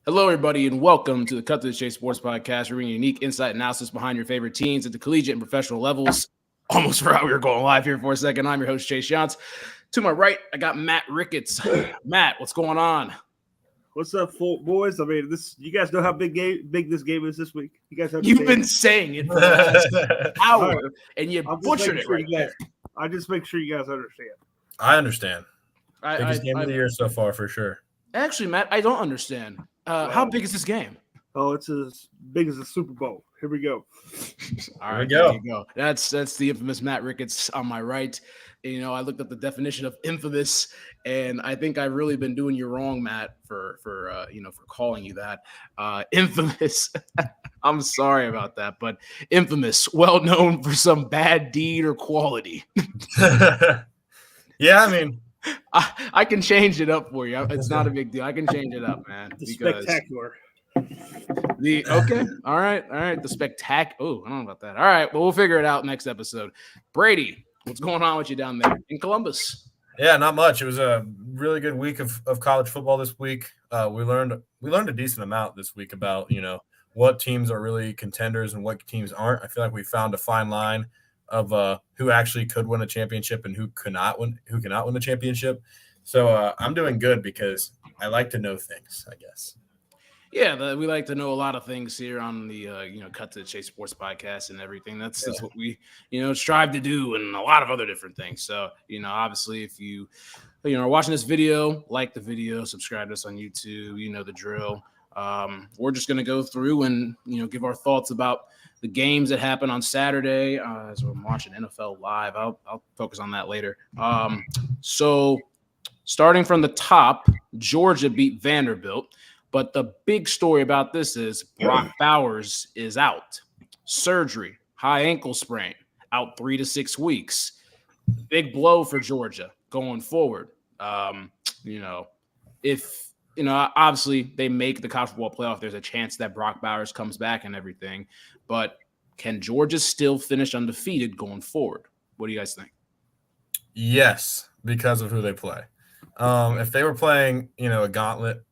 Hello, everybody, and welcome to the Cut to the Chase Sports Podcast. We're bringing unique insight analysis behind your favorite teams at the collegiate and professional levels. Almost forgot we were going live here for a second. I'm your host, Chase Yance. To my right, I got Matt Ricketts. Matt, what's going on? What's up, boys? I mean, you guys know how big this game is this week. You guys You've been saying it for the last hour, and you butchered it right there. I just make sure you guys understand. I understand. Biggest game of the year so far, for sure. Actually, Matt, I don't understand. How big is this game? Oh, it's as big as the Super Bowl. Here we go. All right, there you go. That's the infamous Matt Ricketts on my right. You know, I looked up the definition of infamous, and I think I've really been doing you wrong, Matt, for calling you that. Infamous. I'm sorry about that, but infamous, well known for some bad deed or quality. Yeah, I mean, I can change it up for you. It's not a big deal. I can change it up, man. Spectacular. All right. The spectacular. Oh, I don't know about that. All right, well, we'll figure it out next episode. Brady, what's going on with you down there in Columbus? Yeah, not much. It was a really good week of college football this week. We learned a decent amount this week about what teams are really contenders and what teams aren't. I feel like we found a fine line of who actually could win a championship and who cannot win the championship. So I'm doing good because I like to know things, I guess. Yeah, we like to know a lot of things here on the Cut to the Chase Sports Podcast and everything. That's what we strive to do, and a lot of other different things. So obviously, if you are watching this video, like the video, subscribe to us on YouTube. You know the drill. We're just gonna go through and give our thoughts about the games that happened on Saturday. As I'm watching NFL live, I'll focus on that later. So starting from the top, Georgia beat Vanderbilt. But the big story about this is Brock Bowers is out. Surgery, high ankle sprain, out 3 to 6 weeks. Big blow for Georgia going forward. If obviously they make the college football playoff, there's a chance that Brock Bowers comes back and everything. But can Georgia still finish undefeated going forward? What do you guys think? Yes, because of who they play. If they were playing, a gauntlet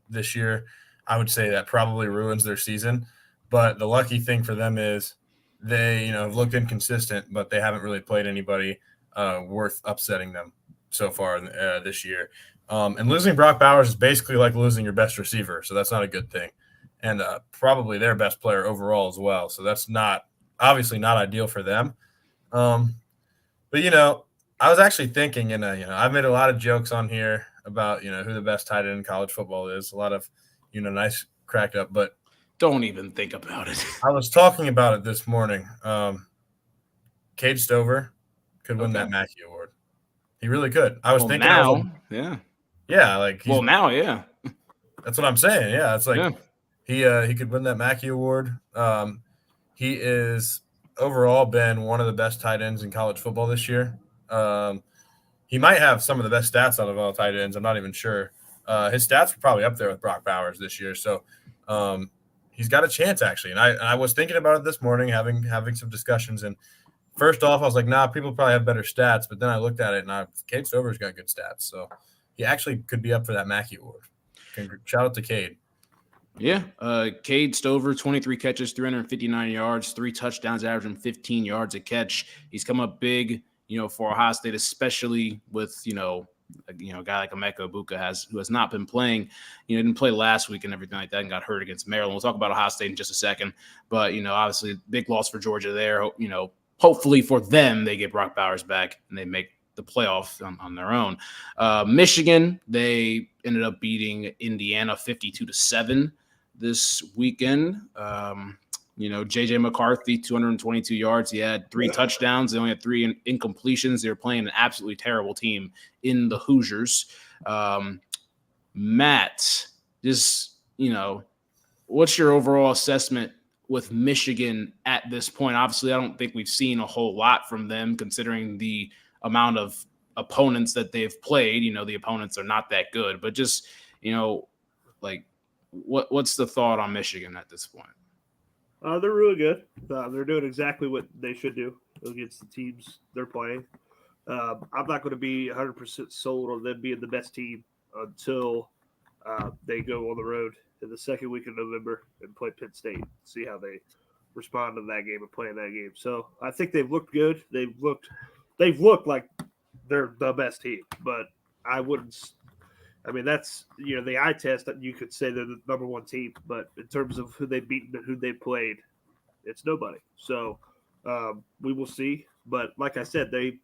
this year, I would say that probably ruins their season. But the lucky thing for them is they, have looked inconsistent, but they haven't really played anybody worth upsetting them so far this year. And losing Brock Bowers is basically like losing your best receiver, so that's not a good thing. And probably their best player overall as well. So that's obviously not ideal for them. But I was actually thinking, and I've made a lot of jokes on here about who the best tight end in college football is. A lot of nice cracked up, but don't even think about it. I was talking about it this morning. Cade Stover could win that Mackey Award. He really could. I was thinking now, yeah. That's what I'm saying. Yeah, it's like he could win that Mackey Award. He is overall been one of the best tight ends in college football this year. He might have some of the best stats out of all tight ends. I'm not even sure. His stats were probably up there with Brock Bowers this year. So he's got a chance, actually. And I was thinking about it this morning, having some discussions. And first off, I was like, nah, people probably have better stats. But then I looked at it, and Cade Stover's got good stats. So he actually could be up for that Mackey Award. Shout out to Cade. Yeah, Cade Stover, 23 catches, 359 yards, 3 touchdowns, averaging 15 yards a catch. He's come up big, for Ohio State, especially with, a guy like Emeka Egbuka who has not been playing. Didn't play last week and everything like that and got hurt against Maryland. We'll talk about Ohio State in just a second. But, obviously, big loss for Georgia there. Hopefully for them, they get Brock Bowers back and they make the playoff on their own. Michigan, they ended up beating Indiana 52-7 this weekend. J.J. McCarthy, 222 yards. He had 3 touchdowns. They only had 3 incompletions. They were playing an absolutely terrible team in the Hoosiers. Matt, what's your overall assessment with Michigan at this point? Obviously, I don't think we've seen a whole lot from them considering the amount of opponents that they've played. The opponents are not that good. But just, what's the thought on Michigan at this point? They're really good. They're doing exactly what they should do against the teams they're playing. I'm not going to be 100% sold on them being the best team until They go on the road in the second week of November and play Penn State. See how they respond to that game and play in that game. So I think they've looked good. They've looked like they're the best team, but I wouldn't. I mean, that's the eye test that you could say they're the number one team, but in terms of who they've beaten and who they played, it's nobody. So we will see. But like I said, they've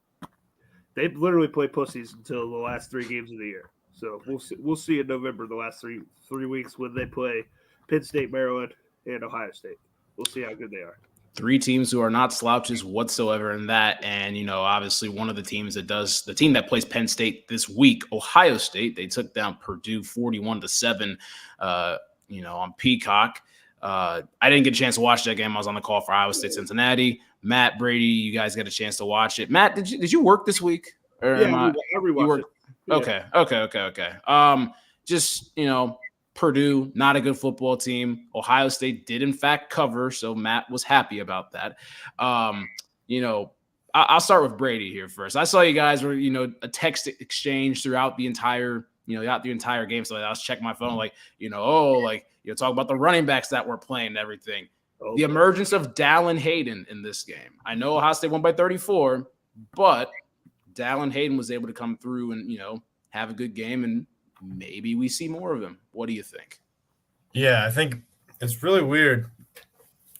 literally played pussies until the last 3 games of the year. So we'll see in November the last three weeks when they play Penn State, Maryland, and Ohio State. We'll see how good they are. 3 teams who are not slouches whatsoever in that. And, obviously one of the teams the team that plays Penn State this week, Ohio State, they took down Purdue 41-7, on Peacock. I didn't get a chance to watch that game. I was on the call for Iowa State, Cincinnati. Matt, Brady, you guys got a chance to watch it. Matt, did you work this week? Or I rewatched it. Okay. Just, Purdue, not a good football team. Ohio State did, in fact, cover, so Matt was happy about that. I'll start with Brady here first. I saw you guys were, a text exchange throughout the entire game. So I was checking my phone, talk about the running backs that were playing and everything. Okay. The emergence of Dallin Hayden in this game. I know Ohio State won by 34, but Dallin Hayden was able to come through and, have a good game, and maybe we see more of him. What do you think? Yeah, I think it's really weird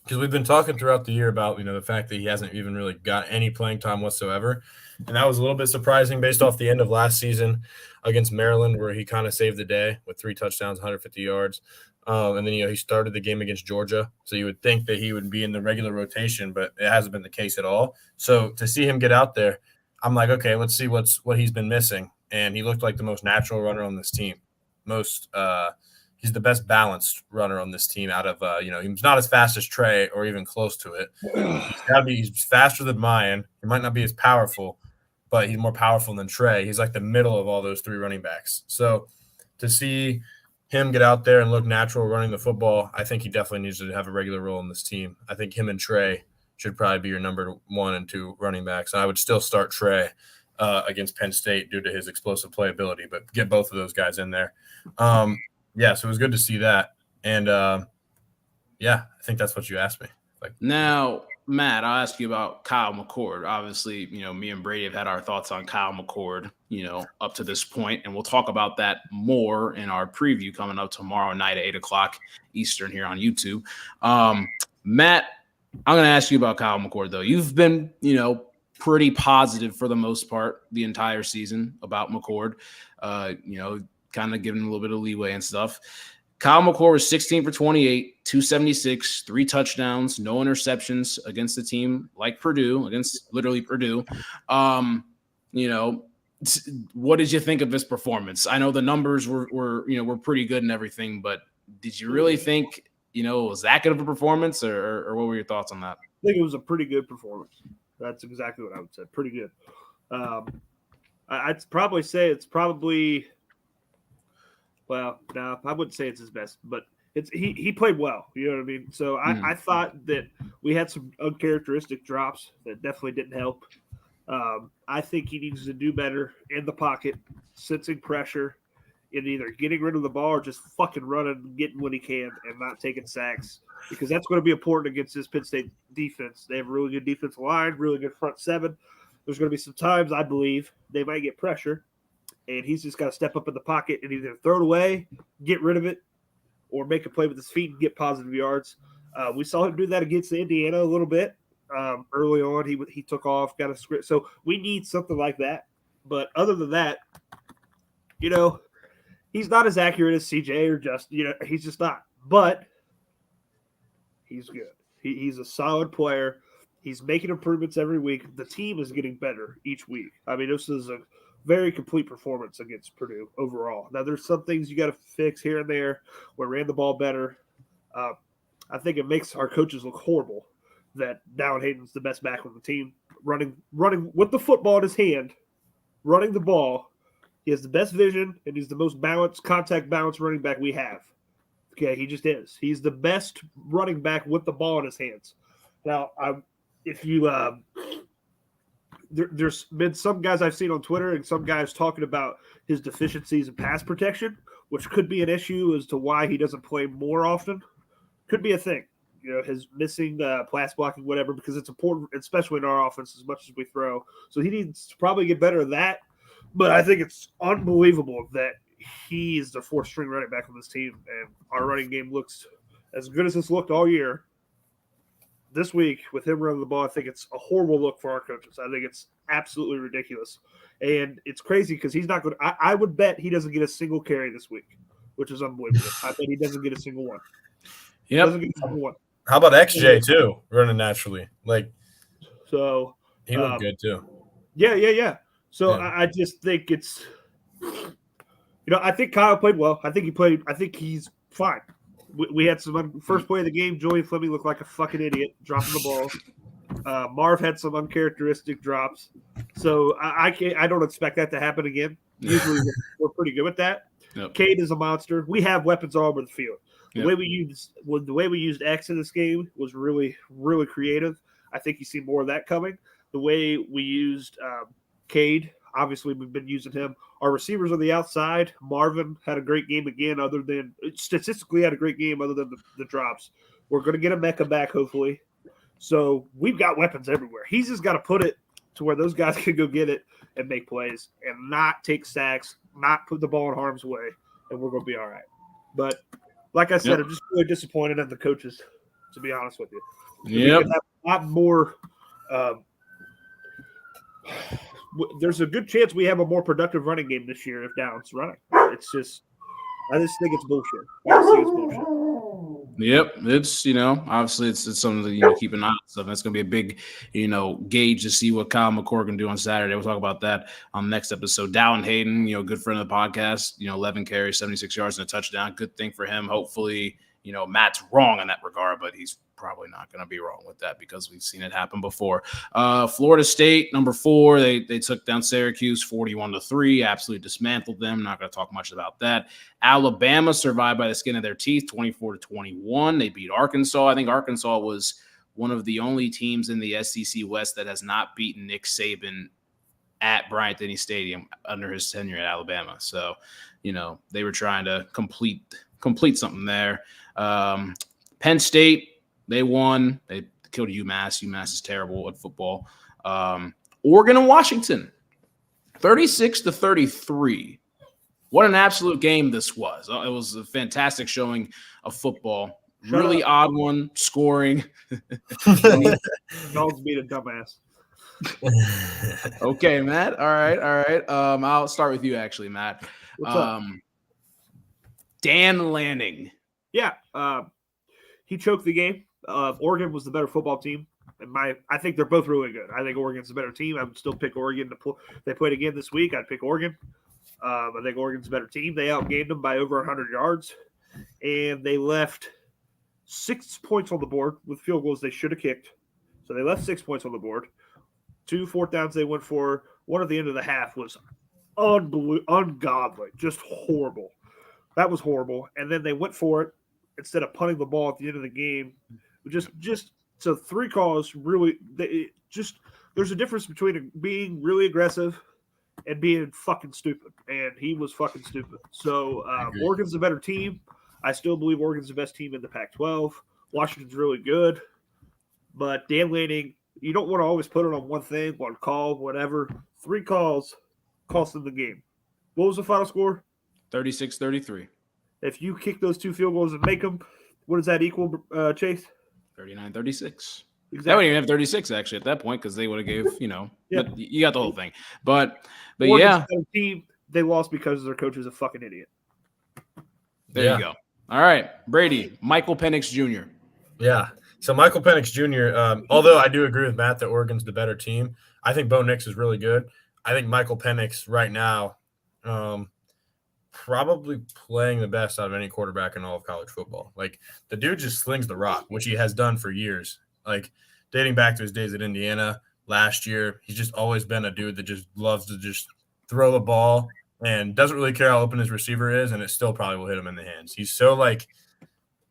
because we've been talking throughout the year about, the fact that he hasn't even really got any playing time whatsoever. And that was a little bit surprising based off the end of last season against Maryland, where he kind of saved the day with 3 touchdowns, 150 yards. And then, he started the game against Georgia. So you would think that he would be in the regular rotation, but it hasn't been the case at all. So to see him get out there, I'm like, okay, let's see what he's been missing. And he looked like the most natural runner on this team. He's the best balanced runner on this team out of, he's not as fast as Trey or even close to it. He's faster than Mayan. He might not be as powerful, but he's more powerful than Trey. He's like the middle of all those 3 running backs. So to see him get out there and look natural running the football, I think he definitely needs to have a regular role in this team. I think him and Trey should probably be your number 1 and 2 running backs. And I would still start Trey against Penn State due to his explosive playability, but get both of those guys in there. So it was good to see that. And, I think that's what you asked me. Now, Matt, I'll ask you about Kyle McCord. Obviously, me and Brady have had our thoughts on Kyle McCord, up to this point, and we'll talk about that more in our preview coming up tomorrow night at 8:00 Eastern here on YouTube. Matt, I'm going to ask you about Kyle McCord, though. You've been, pretty positive for the most part the entire season about McCord, kind of giving him a little bit of leeway and stuff. Kyle McCord was 16 for 28, 276, 3 touchdowns, no interceptions against a team like Purdue, against literally Purdue. What did you think of his performance? I know the numbers were pretty good and everything, but did you really think, was that good of a performance, or what were your thoughts on that? I think it was a pretty good performance. That's exactly what I would say. Pretty good. I'd probably say it's probably – well, no, I wouldn't say it's his best, but he played well. You know what I mean? So I thought that we had some uncharacteristic drops that definitely didn't help. I think he needs to do better in the pocket, sensing pressure, and either getting rid of the ball or just fucking running, getting what he can, and not taking sacks, because that's going to be important against this Penn State defense. They have a really good defensive line, really good front 7. There's going to be some times, I believe, they might get pressure, and he's just got to step up in the pocket and either throw it away, get rid of it, or make a play with his feet and get positive yards. We saw him do that against Indiana a little bit. Early on, he took off, got a script. So we need something like that. But other than that, he's not as accurate as CJ or Justin. He's just not. But he's good. He's a solid player. He's making improvements every week. The team is getting better each week. I mean, this is a very complete performance against Purdue overall. Now, there's some things you got to fix here and there. We ran the ball better. I think it makes our coaches look horrible that Dallin Hayden's the best back on the team, running with the football in his hand, running the ball. He has the best vision, and he's the most contact balanced running back we have. Okay, he just is. He's the best running back with the ball in his hands. Now, there's been some guys I've seen on Twitter and some guys talking about his deficiencies in pass protection, which could be an issue as to why he doesn't play more often. Could be a thing. His missing pass blocking, whatever, because it's important, especially in our offense, as much as we throw. So he needs to probably get better at that. But I think it's unbelievable that he is the fourth string running back on this team, and our running game looks as good as it's looked all year. This week, with him running the ball, I think it's a horrible look for our coaches. I think it's absolutely ridiculous. And it's crazy because he's not going to – I would bet he doesn't get a single carry this week, which is unbelievable. I bet he doesn't get a single one. Yep. Doesn't get a single one. How about XJ too, running naturally? So he looked good too. Yeah. So yeah. I just think it's I think Kyle played well. I think he's fine. We had some first play of the game. Julian Fleming looked like a fucking idiot dropping the ball. Marv had some uncharacteristic drops. So I don't expect that to happen again. Usually we're pretty good with that. Yep. Cade is a monster. We have weapons all over the field. The way we used X in this game was really, really creative. I think you see more of that coming. The way we used Cade, obviously we've been using him. Our receivers on the outside, Marvin had a great game again, statistically had a great game other than the drops. We're going to get a Mecca back, hopefully. So we've got weapons everywhere. He's just got to put it to where those guys can go get it and make plays and not take sacks, not put the ball in harm's way, and we're going to be all right. But like I said, I'm just really disappointed in the coaches, to be honest with you. Yep. We could have a lot more there's a good chance we have a more productive running game this year if Downs running. I just think it's bullshit. Yep, it's obviously it's something that keep an eye on stuff. That's going to be a big gauge to see what Kyle McCord can do on Saturday. We'll talk about that on the next episode. Dallin Hayden, good friend of the podcast, 11 carries, 76 yards and a touchdown. Good thing for him. Hopefully, Matt's wrong in that regard, but he's probably not going to be wrong with that because we've seen it happen before. Florida State, number 4, they took down Syracuse 41-3, absolutely dismantled them. Not going to talk much about that. Alabama survived by the skin of their teeth, 24-21. They beat Arkansas. I think Arkansas was one of the only teams in the SEC West that has not beaten Nick Saban at Bryant-Denny Stadium under his tenure at Alabama. So, they were trying to complete something there. Penn State, they won. They killed UMass. UMass is terrible at football. Oregon and Washington, 36-33. What an absolute game this was. It was a fantastic showing of football. Really odd one, scoring. Dogs beat a dumbass. Okay, Matt. All right. I'll start with you, actually, Matt. What's up? Dan Lanning. Yeah, he choked the game. Oregon was the better football team. I think they're both really good. I think Oregon's a better team. I would still pick Oregon they played again this week. I'd pick Oregon. I think Oregon's a better team. They outgained them by over 100 yards, and they left 6 points on the board with field goals they should have kicked. So they left 6 points on the board. 2 fourth downs they went for. One at the end of the half was ungodly, just horrible. That was horrible. And then they went for it instead of punting the ball at the end of the game. So 3 calls really there's a difference between being really aggressive and being fucking stupid. And he was fucking stupid. So Oregon's a better team. I still believe Oregon's the best team in the Pac-12. Washington's really good. But Dan Lanning, you don't want to always put it on one thing, one call, whatever. 3 calls cost them the game. What was the final score? 36-33. If you kick those 2 field goals and make them, what does that equal, Chase? 39-36. Exactly. That wouldn't even have 36 actually at that point because they would have gave, but you got the whole thing. But Oregon's team, they lost because their coach is a fucking idiot. There you go. All right, Brady, Michael Penix Jr. Yeah. So Michael Penix Jr., although I do agree with Matt that Oregon's the better team, I think Bo Nix is really good. I think Michael Penix right now probably playing the best out of any quarterback in all of college football. Like, the dude just slings the rock, which he has done for years. Like, dating back to his days at Indiana last year, he's just always been a dude that just loves to just throw the ball and doesn't really care how open his receiver is, and it still probably will hit him in the hands. He's so,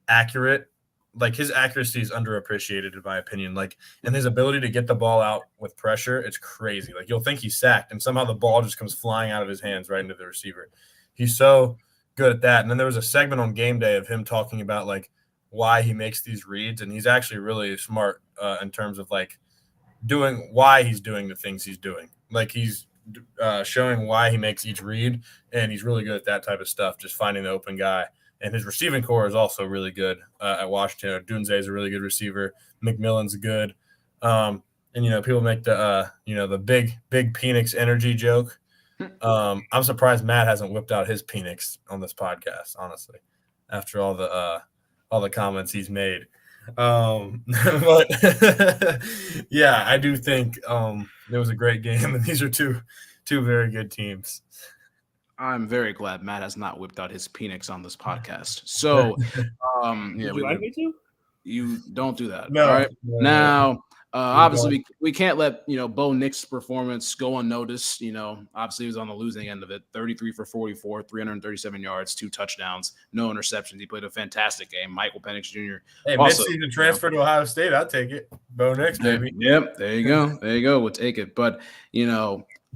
accurate. Like, his accuracy is underappreciated, in my opinion. And his ability to get the ball out with pressure, it's crazy. You'll think he's sacked, and somehow the ball just comes flying out of his hands right into the receiver. He's so good at that. And then there was a segment on Game Day of him talking about like why he makes these reads, and he's actually really smart in terms of like doing why he's doing the things he's doing. Like he's showing why he makes each read, and he's really good at that type of stuff, just finding the open guy. And his receiving core is also really good at Washington. Dunze is a really good receiver. McMillan's good. And, people make the big Penix energy joke. I'm surprised Matt hasn't whipped out his Penix on this podcast, honestly, after all the comments he's made. But yeah, I do think it was a great game, and these are two very good teams. I'm very glad Matt has not whipped out his Penix on this podcast. So, Would you like me to? You don't do that. No, all right. no, now, obviously, we can't let Bo Nix's performance go unnoticed. Obviously, he was on the losing end of it. 33 for 44, 337 yards, 2 touchdowns, no interceptions. He played a fantastic game. Michael Penix Jr. Hey, mid-season transfer to Ohio State, I'll take it. Bo Nix, baby. Yep, there you go. There you go. We'll take it. But in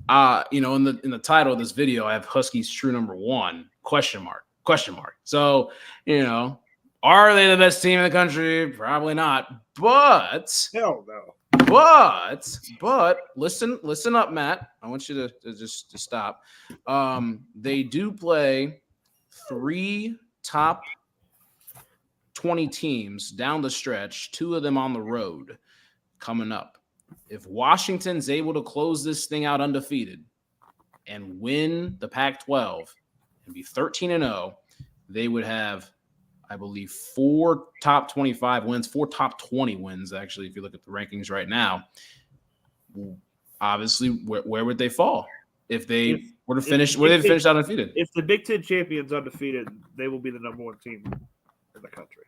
the title of this video, I have Huskies true number 1 ? So are they the best team in the country? Probably not. But hell no. But listen up, Matt. I want you to just stop. They do play 3 top 20 teams down the stretch, 2 of them on the road coming up. If Washington's able to close this thing out undefeated and win the Pac-12 and be 13-0, they would have, I believe, 4 top 25 wins, 4 top 20 wins, actually, if you look at the rankings right now. Obviously, where would they fall if they were to finish? Where they finish out undefeated? If the Big Ten champion's undefeated, they will be the number 1 team in the country.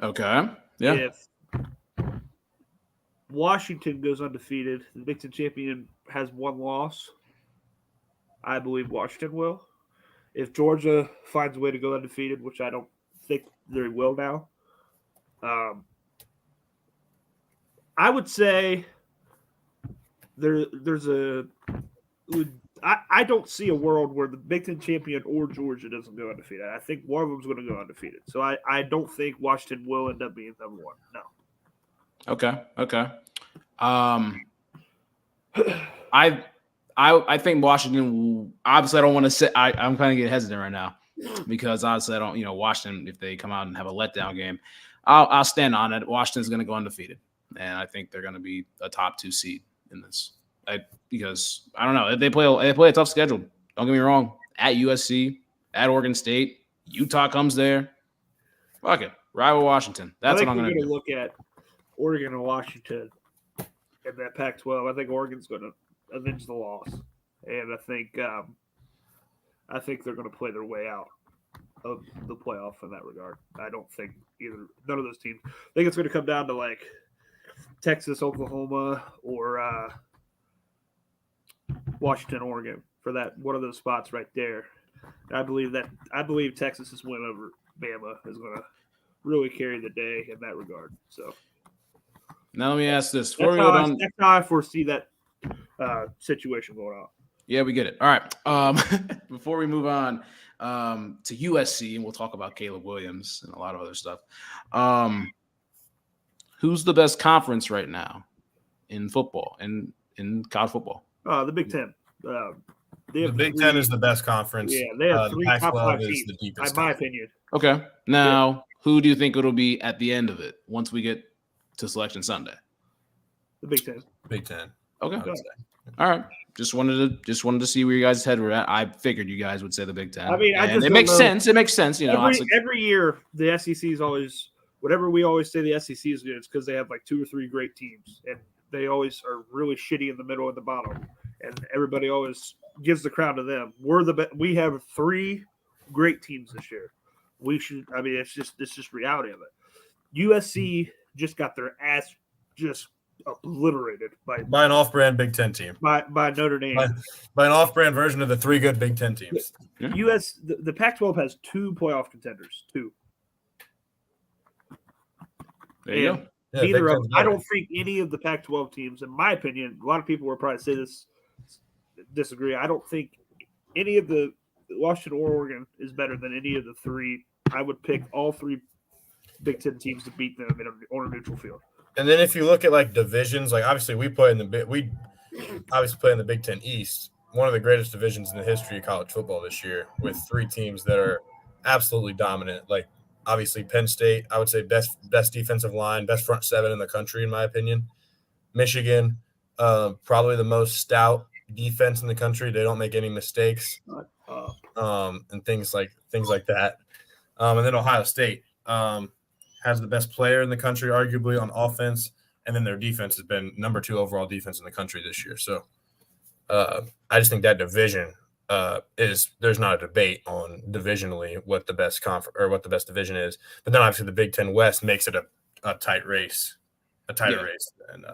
Okay. Yeah. If Washington goes undefeated, the Big Ten champion has 1 loss, I believe Washington will. If Georgia finds a way to go undefeated, which I don't think they will now, I would say there's a – I don't see a world where the Big Ten champion or Georgia doesn't go undefeated. I think one of them's going to go undefeated. So I don't think Washington will end up being number 1. No. Okay. I think Washington will, obviously I don't want to say I'm kind of getting hesitant right now because obviously I don't, Washington, if they come out and have a letdown game, I'll stand on it. Washington's going to go undefeated. And I think they're going to be a top 2 seed in this. Because I don't know, they play a tough schedule. Don't get me wrong. At USC, at Oregon State, Utah comes there. Fuck it. Ride with Washington. That's what I'm going to do. Look at Oregon and Washington in that Pac-12. I think Oregon's going to avenge the loss, and I think they're going to play their way out of the playoff in that regard. I don't think none of those teams. I think it's going to come down to like Texas, Oklahoma, or Washington, Oregon for that one of those spots right there. And I believe Texas's win over Bama is going to really carry the day in that regard. So. Now let me ask this. That's how I foresee that situation going on. Yeah, we get it. All right. Before we move on to USC, and we'll talk about Caleb Williams and a lot of other stuff. Who's the best conference right now in football, in college football? The Big Ten. The Big Ten is the best conference. Yeah, they have 3 top 5 teams, the deepest in my opinion. Okay. Now, who do you think it'll be at the end of it once we get to Selection Sunday? The Big Ten. Big Ten. Okay. All right. Just wanted to see where you guys' head were at. I figured you guys would say the Big Ten. I mean, it makes sense. It makes sense. Every year the SEC is always whatever we always say the SEC is good. It's because they have like 2 or 3 great teams, and they always are really shitty in the middle and the bottom, and everybody always gives the crown to them. We have 3 great teams this year. We should. I mean, it's just reality of it. USC just got their ass just obliterated by an off-brand Big Ten team. By Notre Dame. By an off-brand version of the 3 good Big Ten teams. The Pac-12 has 2 playoff contenders. 2. There you go. Yeah, neither of I don't think any of the Pac-12 teams, in my opinion, a lot of people will probably say this, disagree. I don't think any of the Washington or Oregon is better than any of the three, I would pick all three Big Ten teams to beat them on a neutral field. And then if you look at like divisions, like obviously we play in the Big Ten East, one of the greatest divisions in the history of college football this year, with three teams that are absolutely dominant. Like obviously Penn State, I would say best defensive line, best front seven in the country in my opinion. Michigan, probably the most stout defense in the country. They don't make any mistakes, and things like that. And then Ohio State has the best player in the country, arguably on offense, and then their defense has been number 2 overall defense in the country this year. So I just think that division there's not a debate on divisionally what the best what the best division is. But then obviously the Big Ten West makes it a tight race, race, and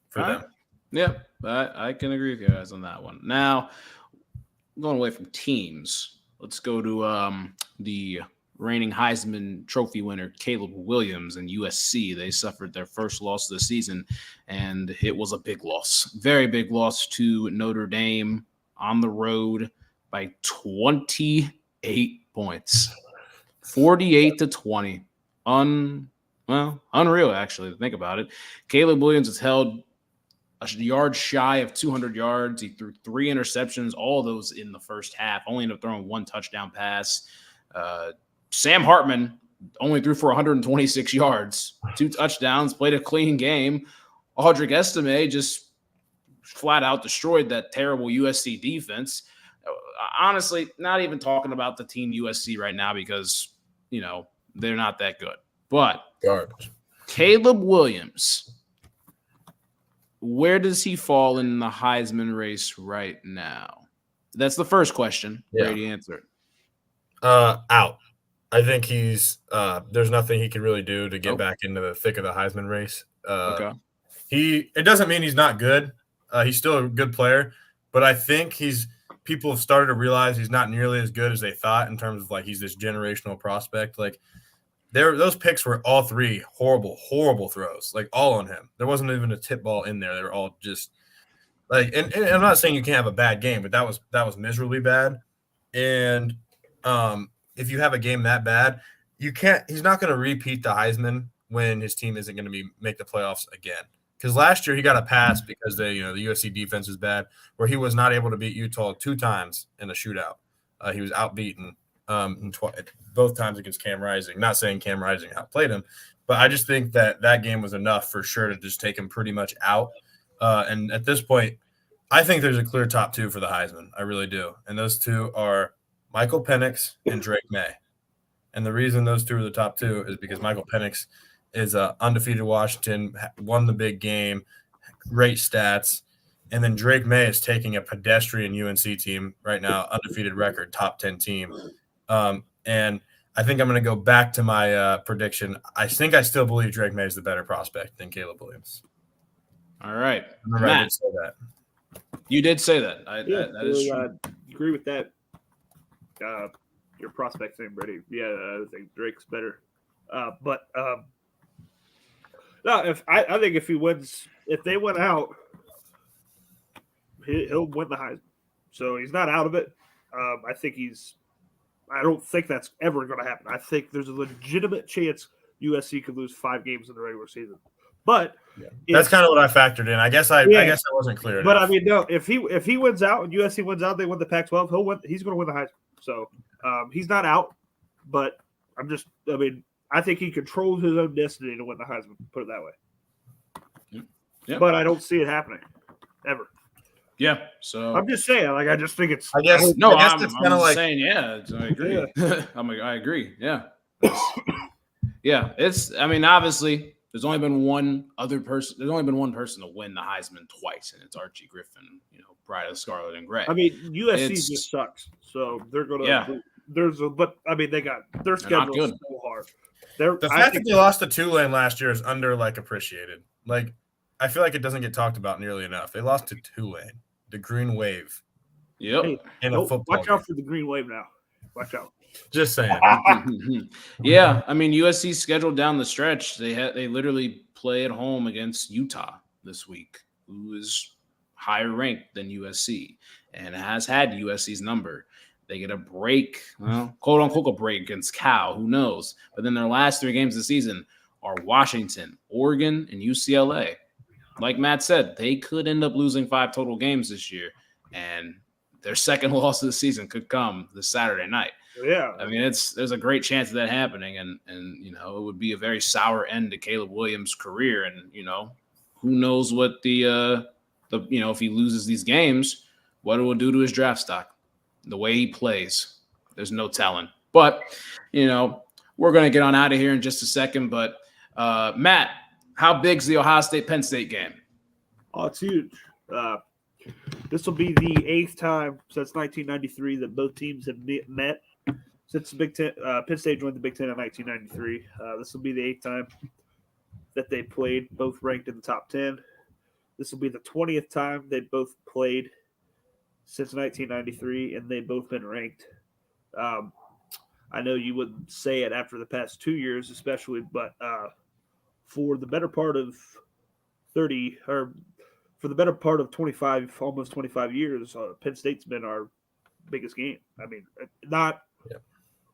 for them. Yeah, I can agree with you guys on that one. Now, going away from teams, let's go to the reigning Heisman Trophy winner, Caleb Williams and USC. They suffered their first loss of the season, and it was a big loss. Very big loss to Notre Dame on the road by 28 points. 48-20. Unreal, actually, to think about it. Caleb Williams has held a yard shy of 200 yards. He threw 3 interceptions, all those in the first half. Only ended up throwing 1 touchdown pass. Sam Hartman only threw for 126 yards, 2 touchdowns, played a clean game. Audric Estime just flat out destroyed that terrible USC defense. Honestly, not even talking about the team USC right now because, they're not that good. But garbage. Caleb Williams, where does he fall in the Heisman race right now? That's the first question. Yeah. Brady, answer it. Out. I think he's there's nothing he can really do to get back into the thick of the Heisman race. Okay. It doesn't mean he's not good. He's still a good player, but I think people have started to realize he's not nearly as good as they thought in terms of like he's this generational prospect. Like those picks were all 3 horrible throws, like all on him. There wasn't even a tip ball in there. They were all just like, and I'm not saying you can't have a bad game, but that was miserably bad. And if you have a game that bad, he's not going to repeat the Heisman when his team isn't going to make the playoffs again. Because last year he got a pass because the USC defense is bad, where he was not able to beat Utah 2 times in a shootout. He was outbeaten both times against Cam Rising. Not saying Cam Rising outplayed him, but I just think that game was enough for sure to just take him pretty much out. And at this point, I think there's a clear top 2 for the Heisman. I really do. And those 2 are Michael Penix and Drake May. And the reason those 2 are the top 2 is because Michael Penix is undefeated Washington, won the big game, great stats. And then Drake May is taking a pedestrian UNC team right now, undefeated record, top 10 team. And I think I'm going to go back to my prediction. I think I still believe Drake May is the better prospect than Caleb Williams. All right. Remember, Matt, I did say that. You did say that. That is true. Agree with that. Your prospect name, Brady. Yeah, I think Drake's better. No, I think if they went out, he'll win the Heisman. So he's not out of it. I don't think that's ever going to happen. I think there's a legitimate chance USC could lose 5 games in the regular season. But that's kind of what I factored in. I guess I wasn't clear but enough. I mean, no, if he wins out and USC wins out, they win the Pac-12. He's going to win the Heisman. So he's not out. But I think he controls his own destiny to win the Heisman. Put it that way. Yeah. But I don't see it happening ever. Yeah. So I'm just saying, I just think it's. I'm saying, yeah. I agree. Yeah. I agree. Yeah. Obviously, there's only been one person to win the Heisman twice, and it's Archie Griffin. Pride of Scarlet and Gray. USC just sucks. So they're going to. Yeah. They got their schedule so hard. The fact that they lost to Tulane last year is appreciated. Like, I feel like it doesn't get talked about nearly enough. They lost to Tulane, the Green Wave. Yep. Hey, watch out for the Green Wave now. Watch out. Just saying. Yeah, USC scheduled down the stretch. They literally play at home against Utah this week, who is higher ranked than USC and has had USC's number. They get a break, well, quote unquote, a break against Cal. Who knows? But then their last 3 games of the season are Washington, Oregon, and UCLA. Like Matt said, they could end up losing 5 total games this year, and their second loss of the season could come this Saturday night. Yeah, I mean, there's a great chance of that happening, and it would be a very sour end to Caleb Williams' career, and who knows what the if he loses these games, what it will do to his draft stock, the way he plays. There's no telling. But we're gonna get on out of here in just a second. But Matt, how big's the Ohio State Penn State game? Oh, it's huge. This will be the 8th time since 1993 that both teams have met. Since the Big Ten, Penn State joined the Big Ten in 1993. This will be the 8th time that they played, both ranked in the top 10. This will be the 20th time they both played since 1993, and they've both been ranked. I know you wouldn't say it after the past 2 years, especially, but for the better part of 30 or for the better part of 25, almost 25 years, Penn State's been our biggest game. I mean, not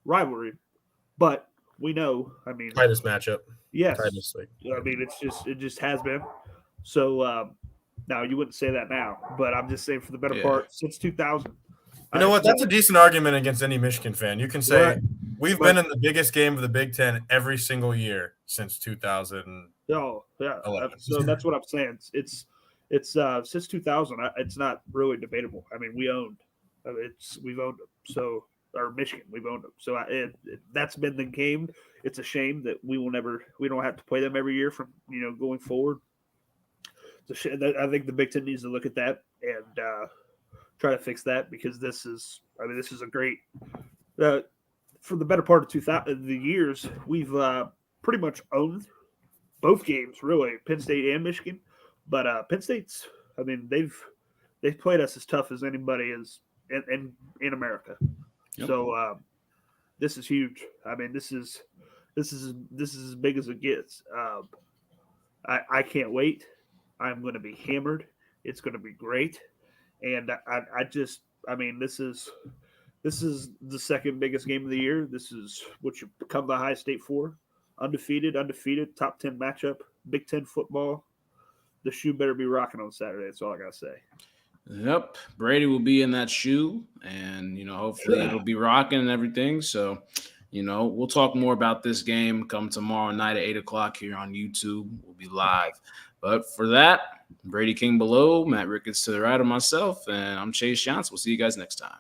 rivalry, but we know. I mean, tightest matchup. Yes, tightest, I mean, it just has been. So now you wouldn't say that now, but I'm just saying for the better part since 2000. You know what? That's a decent argument against any Michigan fan. You can say we've been in the biggest game of the Big Ten every single year since 2000. Oh yeah, so that's what I'm saying. It's since 2000. It's not really debatable. I mean, we've owned them. So. Or Michigan, we've owned them. So that's been the game. It's a shame that we don't have to play them every year from going forward. I think the Big Ten needs to look at that and try to fix that, because this is a great for the better part of the years we've pretty much owned both games, really, Penn State and Michigan. But Penn State's, I mean, they've played us as tough as anybody is in America. Yep. So this is huge. I mean, this is as big as it gets. I can't wait. I'm going to be hammered. It's going to be great. And I mean, this is the second biggest game of the year. This is what you come to Ohio State for. Undefeated, top 10 matchup, Big Ten football. The shoe better be rocking on Saturday. That's all I got to say. Yep, Brady will be in that shoe, and hopefully it'll be rocking and everything. So, we'll talk more about this game come tomorrow night at 8:00 here on YouTube. We'll be live. But for that, Brady King below, Matt Ricketts to the right of myself, and I'm Chase Johnson. We'll see you guys next time.